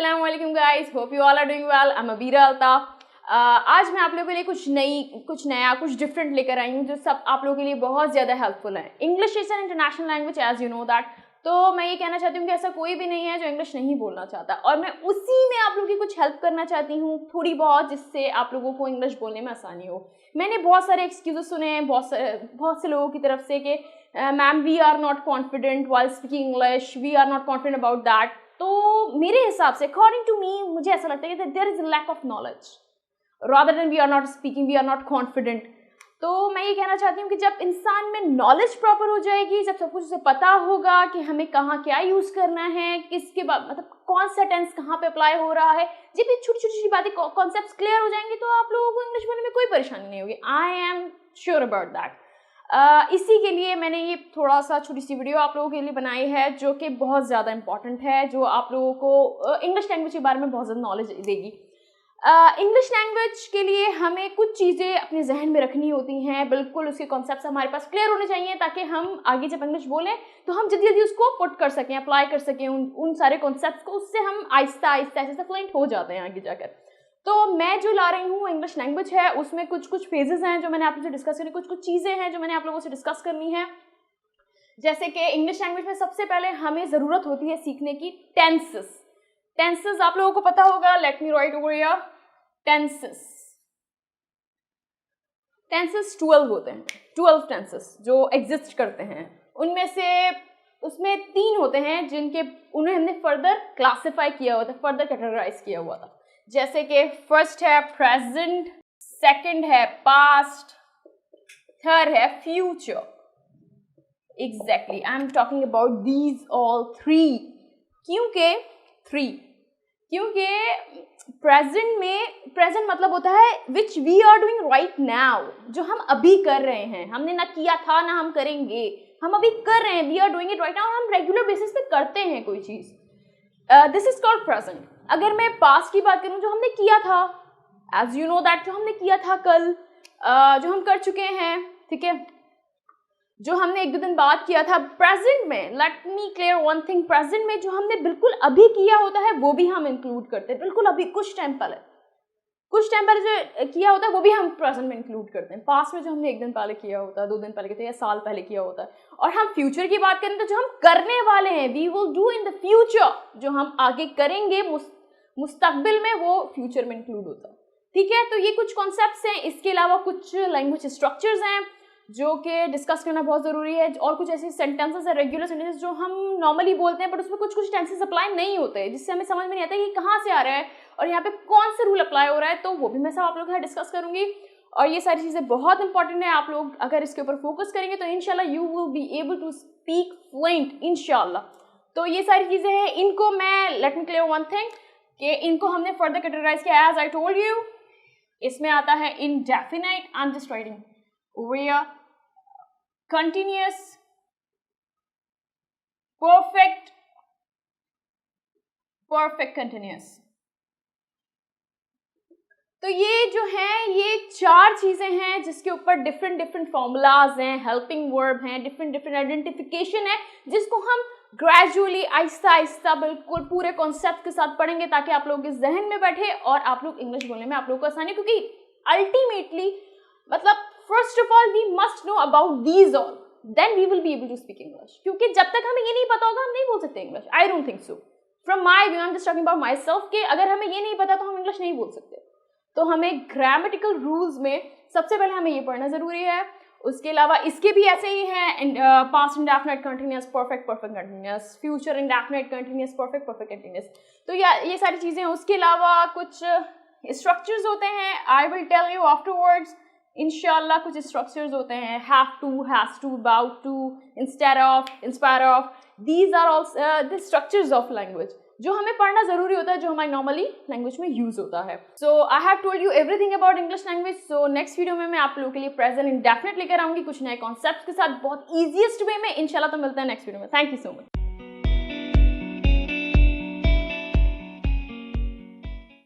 अस्सलाम वालेकुम guys, hope you all are doing well. I am Abira Altaf. आज मैं आप लोगों के लिए कुछ नया कुछ डिफरेंट लेकर आई हूँ जो सब आप लोगों के लिए बहुत ज़्यादा हेल्पफुल है। English is an international language as you know that. तो मैं ये कहना चाहती हूँ कि ऐसा कोई भी नहीं है जो इंग्लिश नहीं बोलना चाहता, और मैं उसी में आप लोगों की कुछ हेल्प करना चाहती हूँ थोड़ी बहुत, जिससे आप लोगों को इंग्लिश बोलने में आसानी हो। मैंने बहुत सारे एक्सक्यूजेस सुने हैं बहुत से लोगों की तरफ से कि ma'am we are not confident while speaking English, we are not confident about that. तो मेरे हिसाब से अकॉर्डिंग टू मी मुझे ऐसा लगता है कि there is a lack of knowledge rather than we are not speaking, we are not confident. तो मैं ये कहना चाहती हूँ कि जब इंसान में नॉलेज प्रॉपर हो जाएगी, जब सब कुछ उसे पता होगा कि हमें कहाँ क्या यूज़ करना है, किसके बाद मतलब कौन सा टेंस कहाँ पे अप्लाई हो रहा है, जब ये छोटी छोटी बातें कॉन्सेप्ट्स क्लियर हो जाएंगे तो आप लोगों को इंग्लिश बोलने में कोई परेशानी नहीं होगी। I am sure about that. इसी के लिए मैंने ये थोड़ा सा छोटी सी वीडियो आप लोगों के लिए बनाई है जो कि बहुत ज़्यादा इंपॉर्टेंट है, जो आप लोगों को इंग्लिश लैंग्वेज के बारे में बहुत ज़्यादा नॉलेज देगी। इंग्लिश लैंग्वेज के लिए हमें कुछ चीज़ें अपने जहन में रखनी होती हैं, बिल्कुल उसके कॉन्सेप्ट्स हमारे पास क्लियर होने चाहिए ताकि हम आगे जब इंग्लिश बोलें तो हम जल्दी जल्दी उसको पुट कर सकें, अप्लाई कर सकें उन सारे कॉन्सेप्ट्स को। उससे हम आहिस्ता आहिस्ता ऐसे फ्लुएंट हो जाते हैं आगे जाकर। तो मैं जो ला रही हूँ इंग्लिश लैंग्वेज है, उसमें कुछ फेजेस हैं जो मैंने आप लोगों से डिस्कस करनी, कुछ चीज़ें हैं जो मैंने आप लोगों से डिस्कस करनी है। जैसे कि इंग्लिश लैंग्वेज में सबसे पहले हमें ज़रूरत होती है सीखने की टेंसेस। टेंसेस आप लोगों को पता होगा, let me right over here. Tenses 12 होते हैं, 12 टेंसेस जो एग्जिस्ट करते हैं। उसमें 3 होते हैं जिनके उन्हें हमने फर्दर क्लासिफाई किया हुआ था, फर्दर कैटेगराइज किया हुआ था। जैसे कि फर्स्ट है प्रेजेंट, सेकंड है पास्ट, थर्ड है future. Exactly I am talking about these all 3। क्योंकि प्रेजेंट मतलब होता है which we are doing right now, जो हम अभी कर रहे हैं। हमने ना किया था ना हम करेंगे, हम अभी कर रहे हैं, we are doing it right now. हम रेगुलर बेसिस पे करते हैं कोई चीज़, दिस इज कॉल्ड प्रेजेंट। अगर मैं पास्ट की बात करूं, जो हमने किया था, एज यू नो दैट, जो हमने किया था कल, जो हम कर चुके हैं, ठीक है, जो हमने 1-2 दिन बाद किया था। प्रेजेंट में late me clear one thing, present में जो हमने बिल्कुल अभी किया होता है वो भी हम इंक्लूड करते हैं, बिल्कुल अभी कुछ टाइम पहले जो किया होता है वो भी हम प्रेजेंट में इंक्लूड करते हैं। पास्ट में जो हमने 1 दिन पहले किया होता है, 2 दिन पहले किया या साल पहले किया होता है। और हम फ्यूचर की बात करें तो जो हम करने वाले हैं, we will do in the future, जो हम आगे करेंगे मुस्तकबिल में, वो फ्यूचर में इंक्लूड होता है। ठीक है, तो ये कुछ कॉन्सेप्ट्स हैं। इसके अलावा कुछ लैंग्वेज स्ट्रक्चर्स हैं जो कि डिस्कस करना बहुत ज़रूरी है, और कुछ ऐसे सेंटेंसेस है, रेगुलर सेंटेंसेस जो हम नॉर्मली बोलते हैं, बट उसमें कुछ टेंसेस अप्लाई नहीं होते, जिससे हमें समझ में नहीं आता कि कहाँ से आ रहा है और यहाँ पे कौन सा रूल अप्लाई हो रहा है। तो वो भी मैं सब आप लोगों के साथ डिस्कस करूँगी, और ये सारी चीज़ें बहुत इंपॉर्टेंट है। आप लोग अगर इसके ऊपर फोकस करेंगे तो इंशाल्लाह you will be able to speak fluent इंशाल्लाह। तो ये सारी चीज़ें हैं, इनको मैं let me clear one thing कि इनको हमने फर्दर कैटेगराइज किया एज आई टोल्ड यू। इसमें आता है indefinite, I am just writing over here, continuous, perfect continuous। तो ये जो है, ये 4 चीजें हैं जिसके ऊपर डिफरेंट फॉर्मूलाज हैं, हेल्पिंग वर्ब हैं, डिफरेंट आइडेंटिफिकेशन है, जिसको हम ग्रेजुअली आहिस्ता आहिस्ता बिल्कुल पूरे कॉन्सेप्ट के साथ पढ़ेंगे ताकि आप लोगों के जहन में बैठे और आप लोग इंग्लिश बोलने में आप लोगों को आसानी। क्योंकि अल्टीमेटली मतलब first of all we must know about these all, then we will be able to speak English. क्योंकि जब तक हमें ये नहीं पता होगा हम नहीं बोल सकते English. I don't think so, from my view, I am just talking about my self, कि अगर हमें ये नहीं पता तो हम इंग्लिश नहीं बोल सकते। तो हमें ग्रामेटिकल रूल्स में सबसे पहले हमें ये पढ़ना जरूरी है। उसके अलावा इसके भी ऐसे ही हैं, past indefinite continuous, perfect continuous, future indefinite continuous, perfect continuous. तो ये सारी चीजें। उसके अलावा कुछ स्ट्रक्चर्स होते हैं, I will tell you afterwards इंशाल्लाह। कुछ स्ट्रक्चर्स होते हैं, have to, has to, about to, instead of, inspire of, these are all the structures of language जो हमें पढ़ना जरूरी होता है, जो हमारी नॉर्मली लैंग्वेज में यूज होता है। So I have told you everything about English language. So next video में मैं आप लोगों के लिए प्रेजेंट इंडेफिनिट लेकर आऊंगी कुछ नए कॉन्सेप्ट्स के साथ, बहुत ईजीएस्ट वे में इंशाल्लाह। तो मिलते हैं नेक्स्ट वीडियो में। Thank you so much.